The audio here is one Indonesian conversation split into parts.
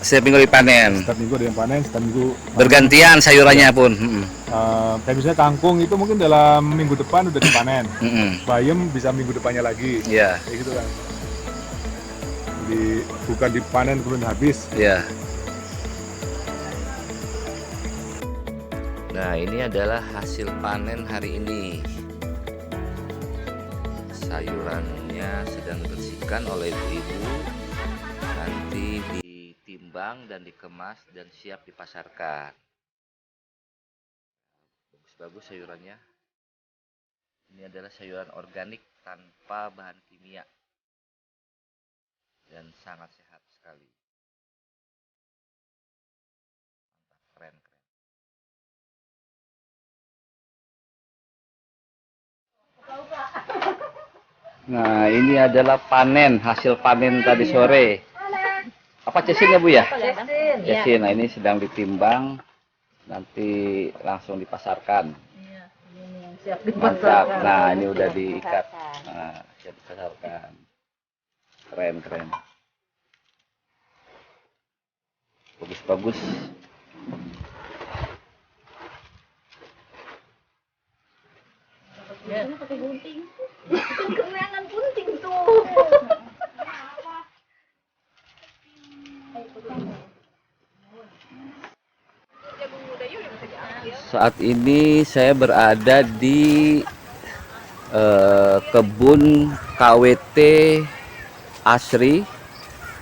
Setiap minggu dipanen. Setiap minggu ada yang panen, setiap minggu Bergantian sayurannya ya. pun. Kayak misalnya kangkung itu mungkin dalam minggu depan udah dipanen. Mm-mm. Bayam bisa minggu depannya lagi. Iya. Kayak gitu kan. Jadi bukan dipanen kemudian habis. Iya. Nah, ini adalah hasil panen hari ini. Sayurannya sedang dibersihkan oleh ibu-ibu. Nanti ditimbang dan dikemas dan siap dipasarkan. Bagus-bagus sayurannya. Ini adalah sayuran organik tanpa bahan kimia dan sangat sehat sekali. Keren, keren. Nah, ini adalah panen, hasil panen tadi sore. Apa cesin ya, Bu ya? Cesin. Nah, ini sedang ditimbang, nanti langsung dipasarkan. Mantap. Nah, ini udah diikat. Nah, siap dipasarkan. Keren, keren. Bagus-bagus. Ini pakai gunting. Kenangan gunting tuh. Saat ini saya berada di kebun KWT Asri,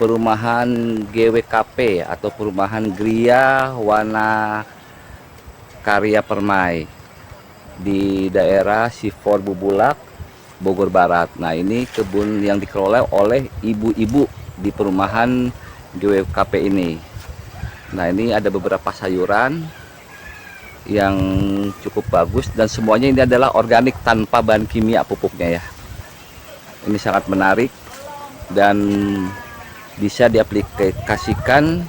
perumahan GWKP atau perumahan Gria Wana Karya Permai di daerah Sifor Bubulak, Bogor Barat. Nah, ini kebun yang dikelola oleh ibu-ibu di perumahan GWKP ini. Nah, ini ada beberapa sayuran yang cukup bagus dan semuanya ini adalah organik tanpa bahan kimia pupuknya ya. Ini sangat menarik dan bisa diaplikasikan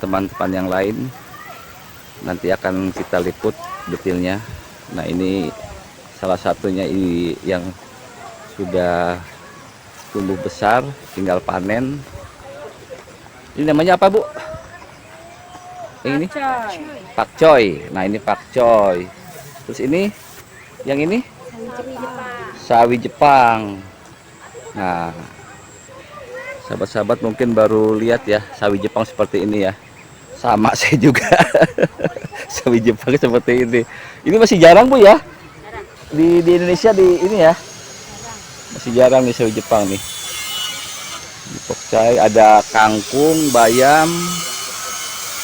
teman-teman yang lain. Nanti akan kita liput detailnya. Nah, ini salah satunya yang sudah tumbuh besar, tinggal panen. Ini namanya apa, Bu? Ini pakcoy. Nah, ini pakcoy. Terus ini yang ini sawi Jepang. Nah, sahabat-sahabat mungkin baru lihat ya sawi Jepang seperti ini ya. Sama saya juga. Sawi Jepang seperti ini. Ini masih jarang, Bu ya? Di Indonesia di ini ya. Masih jarang nih sawi Jepang nih. Di pokcai ada kangkung, bayam.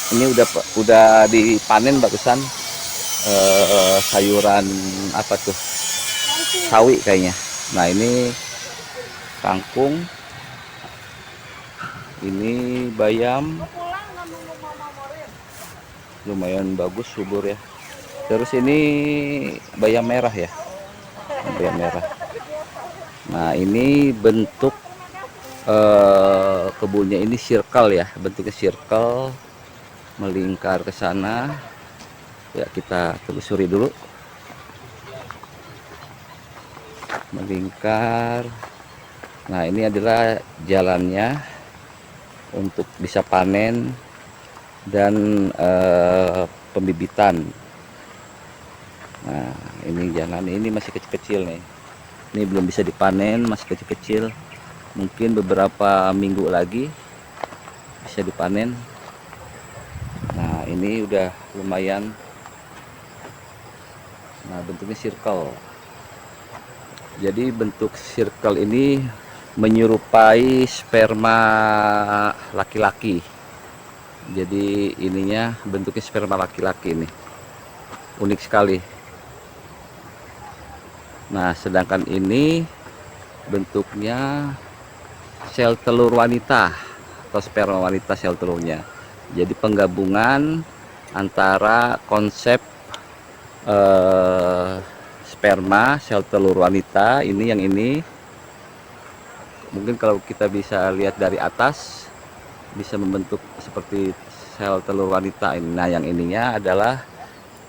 Ini udah dipanen bagusan. Sayuran apa tuh? Sawi kayaknya. Nah, ini kangkung. Ini bayam. Lumayan bagus, subur ya. Terus ini bayam merah ya, bayam merah. Nah, ini bentuk kebunnya ini circle ya, bentuknya circle melingkar ke sana ya. Kita telusuri dulu, melingkar. Nah, ini adalah jalannya untuk bisa panen dan pembibitan. Nah, ini jalan ini masih kecil-kecil nih. Ini belum bisa dipanen, masih kecil-kecil. Mungkin beberapa minggu lagi bisa dipanen. Nah, ini udah lumayan. Nah, bentuknya circle. Jadi bentuk circle ini menyerupai sperma laki-laki. Jadi ininya bentuknya sperma laki-laki ini. Unik sekali. Nah, sedangkan ini bentuknya sel telur wanita atau sperma wanita sel telurnya. Jadi penggabungan antara konsep sperma sel telur wanita ini, yang ini mungkin kalau kita bisa lihat dari atas bisa membentuk seperti sel telur wanita ini. Nah, yang ininya adalah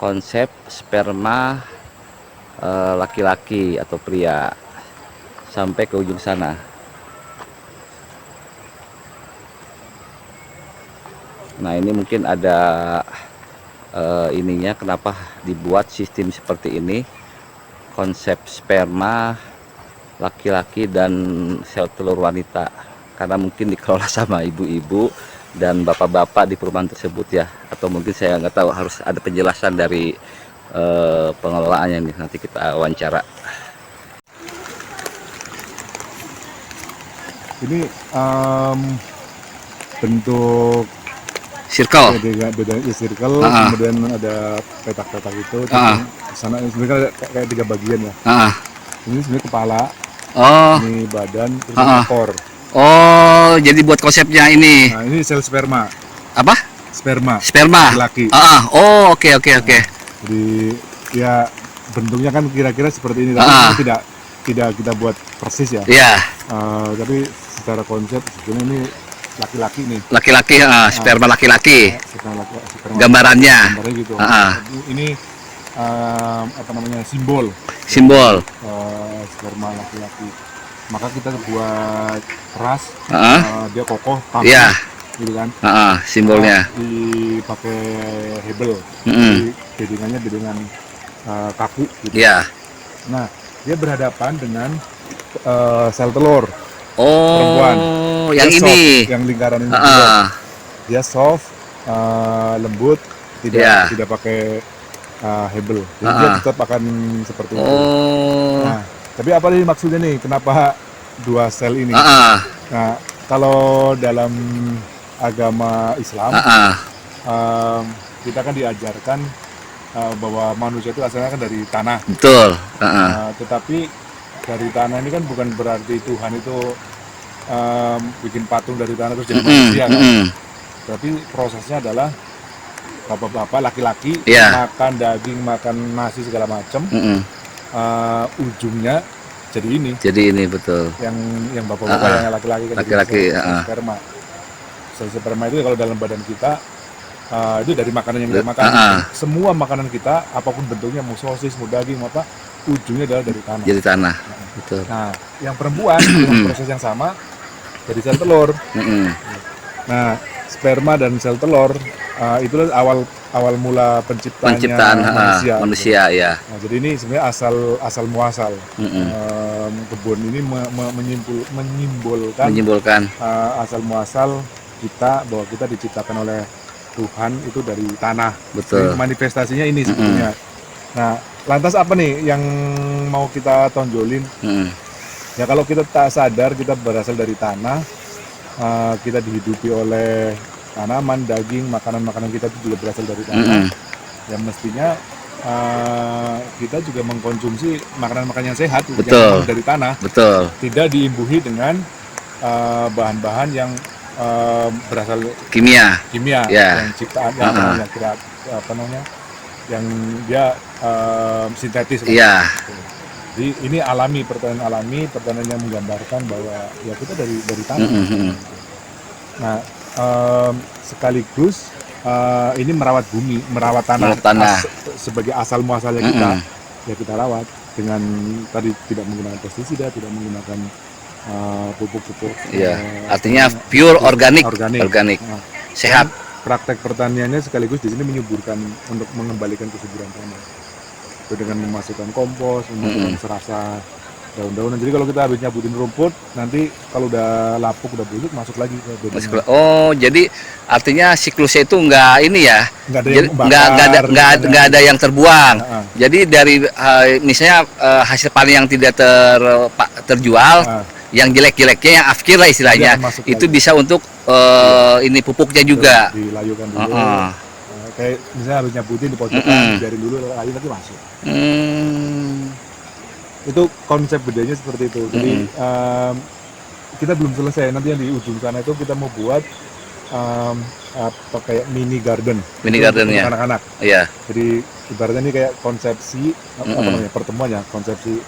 konsep sperma laki-laki atau pria sampai ke ujung sana. Nah ini mungkin ada ininya kenapa dibuat sistem seperti ini, konsep sperma laki-laki dan sel telur wanita, karena mungkin dikelola sama ibu-ibu dan bapak-bapak di perumahan tersebut ya, atau mungkin saya nggak tahu, harus ada penjelasan dari pengelolaannya nih, nanti kita wawancara. Ini bentuk Circle. beda circle, kemudian ada petak-petak itu. Di sana sebenarnya kayak 3 bagian ya. Ini sebenarnya kepala, Oh, ini badan, terus ini ekor. oh, jadi buat konsepnya ini Nah, ini sel sperma. apa? Sperma. Sperma. Laki. Oh, oke. Jadi ya bentuknya kan kira-kira seperti ini, tapi tidak kita buat persis ya. Iya, Tapi secara konsep sebenarnya ini laki-laki nih. laki-laki, sperma laki-laki. Sperma. Gambarannya. Gambarnya gitu. Ah. Ini apa namanya, simbol Simbol. sperma laki-laki. Maka kita buat keras, dia kokoh, tahan, Iya. gitu kan. Simbolnya. Dipakai hebel, Mm-mm. jadi bedingannya bedingan kaku gitu. Iya. Nah, dia berhadapan dengan sel telur Oh, perempuan. yang Dia ini. soft, yang lingkaran ini juga. Dia soft, lembut, tidak pakai hebel. Jadi dia tetap akan seperti itu. Oh. Nah, tapi apa nih maksudnya nih? Kenapa 2 sel ini? Nah, kalau dalam agama Islam, kita kan diajarkan bahwa manusia itu asalnya kan dari tanah. Betul. Tetapi dari tanah ini kan bukan berarti Tuhan itu bikin patung dari tanah terus jadi manusia kan. Tapi prosesnya adalah bapak-bapak laki-laki makan daging, makan nasi segala macam. Ujungnya jadi ini Betul. yang bapak-bapak yang laki-laki kan Laki-laki, jadi sperma. Sel sperma itu kalau dalam badan kita itu dari makanan yang kita makan. Semua makanan kita apapun bentuknya, mau sosis, mau daging, mau apa, ujungnya adalah dari tanah. Jadi tanah. Betul. Nah, yang perempuan dengan proses yang sama dari sel telur. Nah, sperma dan sel telur itulah awal mula penciptaan manusia ya. Nah, jadi ini sebenarnya asal muasal. Kebun ini menyimbolkan asal muasal kita, bahwa kita diciptakan oleh Tuhan itu dari tanah. Betul. Jadi manifestasinya ini sebetulnya. Nah, lantas apa nih yang mau kita tonjolin? Ya kalau kita tak sadar kita berasal dari tanah, kita dihidupi oleh tanaman, daging, makanan-makanan kita itu juga berasal dari tanah. Ya mestinya kita juga mengkonsumsi makanan-makanan yang sehat, yang dari tanah. Betul. Tidak diimbuhi dengan bahan-bahan yang berasal kimia, yang ciptaan, yang yang dia sintetis. Iya. Jadi ini pertanian yang menggambarkan bahwa ya kita dari tanah. Nah, sekaligus ini merawat bumi, merawat tanah. Sebagai asal muasalnya kita, ya kita rawat dengan tadi tidak menggunakan pestisida, tidak menggunakan pupuk-pupuk. Artinya pure organik. Nah, Sehat. Praktek pertaniannya sekaligus di sini menyuburkan untuk mengembalikan kesuburan tanah. Itu dengan memasukkan kompos, memasukkan serasa daun-daunan. Jadi kalau kita habis nyabutin rumput, nanti kalau udah lapuk, udah busuk, masuk lagi ke bedingan. Oh, jadi artinya siklusnya itu enggak ini ya? Enggak ada yang terbuang. Jadi dari misalnya hasil panen yang tidak terjual, yang jelek-jeleknya, yang afkir lah istilahnya, itu lagi. Bisa untuk ini pupuknya juga. Dilayukan dulu. Kayak misalnya harus nyabutin di pojokan, biarin dulu, layu lagi masuk. Itu konsep bedanya seperti itu. Jadi kita belum selesai, nanti yang di ujung sana itu kita mau buat kayak mini garden ya, anak-anak. Iya. Jadi ibaratnya ini kayak konsepsi pertemuannya, konsepsi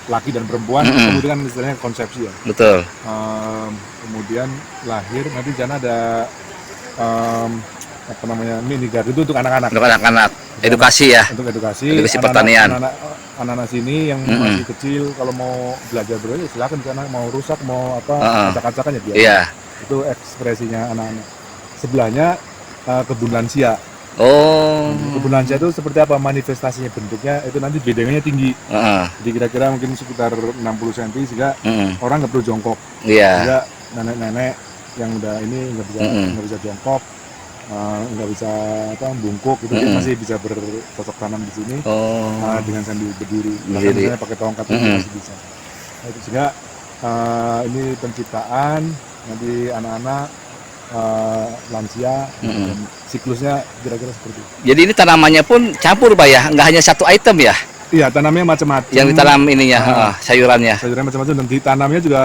laki dan perempuan, kemudian istilahnya konsepsi ya. Betul. Kemudian lahir, nanti di sana ada mini garden itu untuk anak-anak. Untuk anak-anak, edukasi ya. Untuk edukasi pertanian. Anak-anak sini yang masih kecil, kalau mau belajar silakan, karena mau rusak, mau apa, acak-acakan ya biar. Iya. Itu ekspresinya anak-anak. Sebelahnya kebun lansia. Oh. Kebun lansia itu seperti apa manifestasinya, bentuknya itu nanti bedanya tinggi. Jadi kira-kira mungkin sekitar 60 cm sehingga orang nggak perlu jongkok. Iya. Sehingga nenek-nenek yang udah ini nggak bisa jongkok, nggak bisa bungkuk, itu dia masih bisa bercocok tanam di sini dengan sambil berdiri. Bahkan misalnya pakai tongkat itu masih bisa. Nah, itu sehingga ini penciptaan nanti anak-anak lansia dan siklusnya kira-kira seperti itu. Jadi ini tanamannya pun campur Pak ya, nggak hanya satu item ya? Iya, tanamnya macam-macam. Yang ditanam ininya, sayurannya. Sayurannya macam-macam dan ditanamnya juga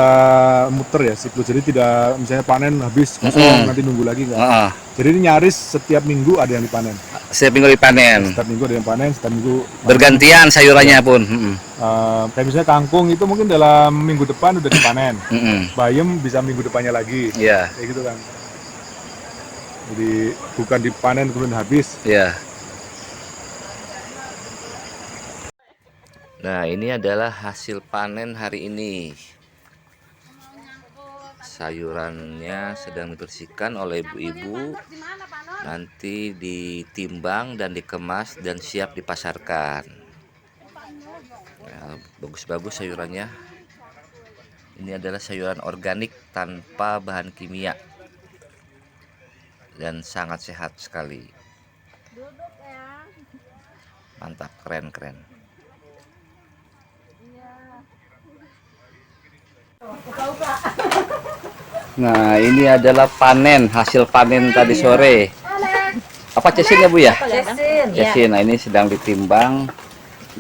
muter ya siklus. Jadi tidak misalnya panen habis kosong nanti nunggu lagi enggak. Jadi ini nyaris setiap minggu ada yang dipanen. Setiap minggu dipanen. Setiap minggu ada yang panen, setiap minggu bergantian sayurannya pun. Kayak misalnya kangkung itu mungkin dalam minggu depan udah dipanen. Bayam bisa minggu depannya lagi. Iya. Kayak gitu kan. Jadi bukan dipanen kemudian habis. Iya. Nah, ini adalah hasil panen hari ini. Sayurannya sedang dibersihkan oleh ibu-ibu. Nanti ditimbang dan dikemas dan siap dipasarkan. Nah, bagus-bagus sayurannya. Ini adalah sayuran organik tanpa bahan kimia. Dan sangat sehat sekali. Mantap, keren. Nah, ini adalah panen, hasil panen tadi sore. Apa cesin ya Bu ya? Cesin. Nah, ini sedang ditimbang,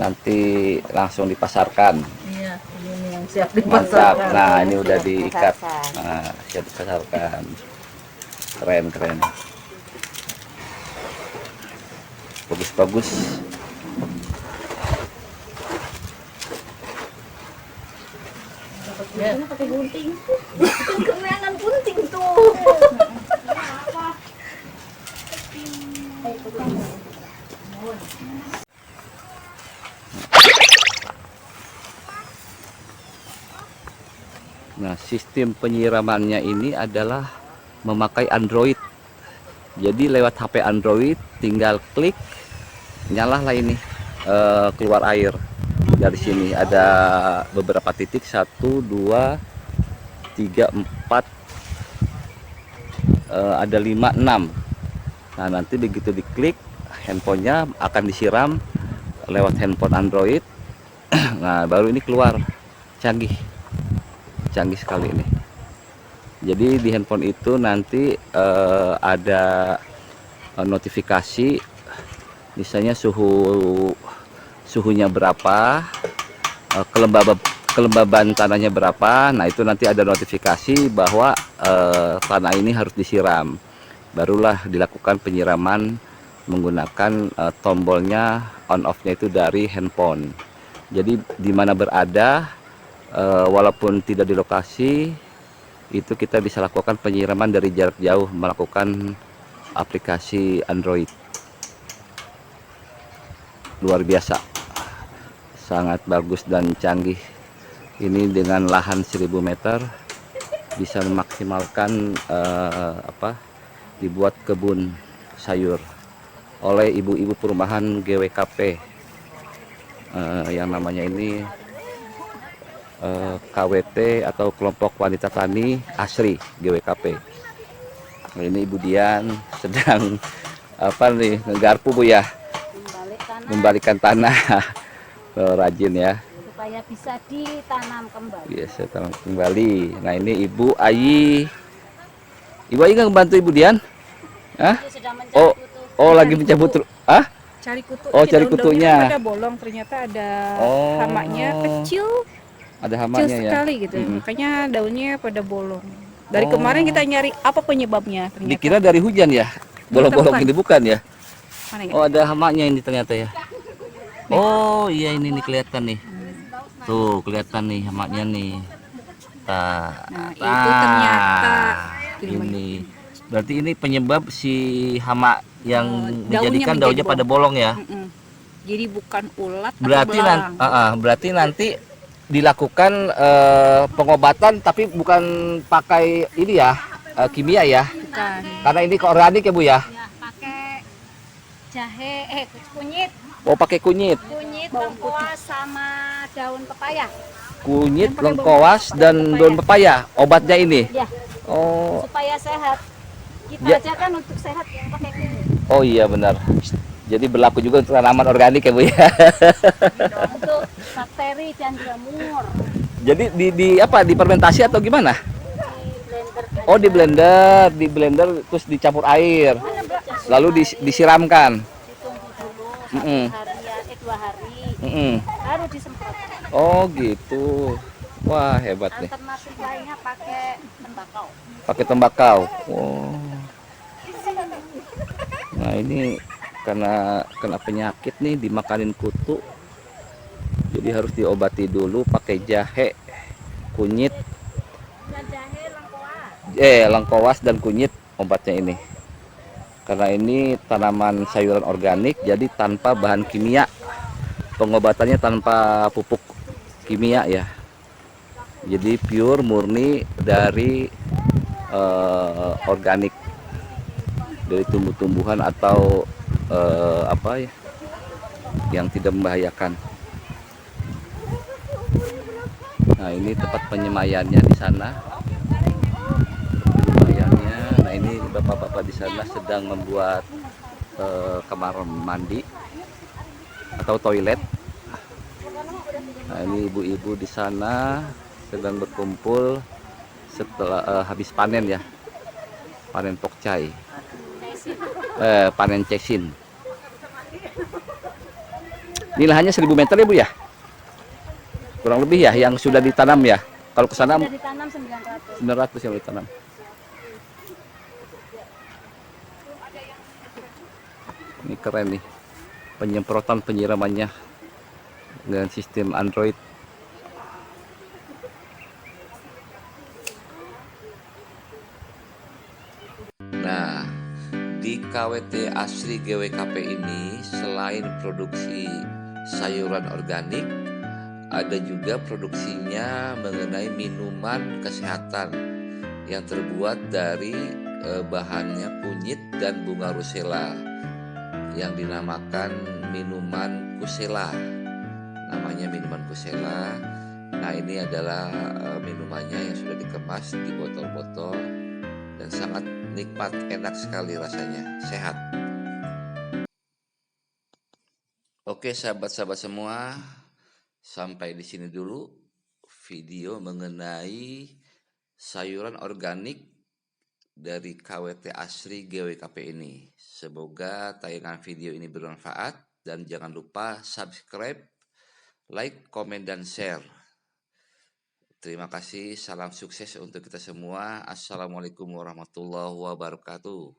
nanti langsung dipasarkan. Iya, ini yang siap Mantap. dipasarkan. Nah, ini udah diikat. Nah, siap dipasarkan. Keren. Bagus. Pakai gunting. Kemenangan gunting tuh. Nah, sistem penyiramannya ini adalah memakai Android. Jadi lewat HP Android tinggal klik, nyalalah ini keluar air. Dari sini ada beberapa titik, 1, 2, 3, 4, ada 5, 6. Nah, nanti begitu diklik, handphonenya akan disiram lewat handphone Android. Nah, baru ini keluar. Canggih sekali ini. Jadi di handphone itu nanti ada notifikasi, misalnya suhunya berapa, kelembaban tanahnya berapa. Nah, itu nanti ada notifikasi bahwa tanah ini harus disiram. Barulah dilakukan penyiraman menggunakan tombolnya on off-nya itu dari handphone. Jadi di mana berada, walaupun tidak di lokasi, itu kita bisa lakukan penyiraman dari jarak jauh melakukan aplikasi Android. Luar biasa, sangat bagus dan canggih. Ini dengan lahan 1000 meter bisa memaksimalkan dibuat kebun sayur oleh ibu-ibu perumahan GWKP yang namanya ini KWT atau Kelompok Wanita Tani Asri GWKP. Nah, ini Ibu Dian sedang ngegarpu Bu ya, membalikan tanah. Rajin ya, Supaya bisa ditanam kembali. biasa tanam kembali. Nah, ini Ibu Ayi. Ibu Ayi nggak membantu Ibu Dian? Hah? Oh, lagi mencabut. Cari kutu. Oh, cari kutunya. Ada bolong, ternyata ada Oh. hamaknya kecil Ada hamanya ya. sekali gitu. Makanya daunnya pada bolong. Dari kemarin kita nyari apa penyebabnya, ternyata. Dikira dari hujan ya. Bolong-bolong bukan. ini bukan ya. Mana ya? Oh, ada hamaknya ini ternyata ya. Oh, iya ini nih kelihatan nih. Tuh, kelihatan nih hamaknya nih. Nah, itu ternyata ini. Berarti ini penyebab si hama yang menjadikan daunnya daunnya pada bolong ya. Jadi bukan ulat Berarti atau belang. berarti nanti dilakukan pengobatan tapi bukan pakai ini ya. kimia ya. Bukan. Karena ini ke organik ya Bu ya. Ya, pakai jahe, kunyit, Oh pakai kunyit. kunyit, lengkuas sama daun pepaya. Kunyit, lengkoas dan daun pepaya. Obatnya ini. Ya, Oh, supaya sehat. Kita Ya. aja kan untuk sehat yang pakai kunyit. oh iya benar. Jadi berlaku juga untuk tanaman organik ya Bu ya. Untuk bakteri dan jamur. Jadi di apa? Difermentasi atau gimana? Di blender. Oh di blender terus dicampur air. Lalu disiramkan. Ditunggu dulu Mm-mm. hari ya, 2 hari. Mm-mm. Baru disemprot. Oh gitu. Wah hebat nih. Alternatif lainnya pakai tembakau. Pakai tembakau. Oh. Nah ini karena kena penyakit nih dimakanin kutu. Jadi harus diobati dulu pakai jahe, kunyit, Dan jahe lengkoas. lengkoas dan kunyit obatnya ini. Karena ini tanaman sayuran organik jadi tanpa bahan kimia. Pengobatannya tanpa pupuk kimia ya. Jadi pure murni dari organik, dari tumbuh-tumbuhan atau apa ya yang tidak membahayakan. Nah ini tempat penyemayannya di sana. Penyemayannya. Nah ini bapak-bapak di sana sedang membuat kamar mandi atau toilet. Nah ini ibu-ibu di sana sedang berkumpul setelah habis panen ya, panen pokcai, panen cesin. Ini lahannya 1000 meter ya Bu ya, kurang lebih ya yang sudah ditanam ya. Kalau ke sana Sudah ditanam 900. 900 yang ditanam. Ini keren nih penyemprotan penyiramannya dengan sistem Android. Nah, di KWT Asri GWKP ini selain produksi sayuran organik, ada juga produksinya mengenai minuman kesehatan yang terbuat dari bahannya kunyit dan bunga rusela yang dinamakan minuman kusela. Namanya minuman kusela. Nah, ini adalah minumannya yang sudah dikemas di botol-botol dan sangat nikmat, enak sekali rasanya, sehat. Oke, sahabat-sahabat semua, sampai di sini dulu video mengenai sayuran organik dari KWT Asri GWKP ini. Semoga tayangan video ini bermanfaat dan jangan lupa subscribe, like, komen, dan share. Terima kasih, salam sukses untuk kita semua. Assalamualaikum warahmatullahi wabarakatuh.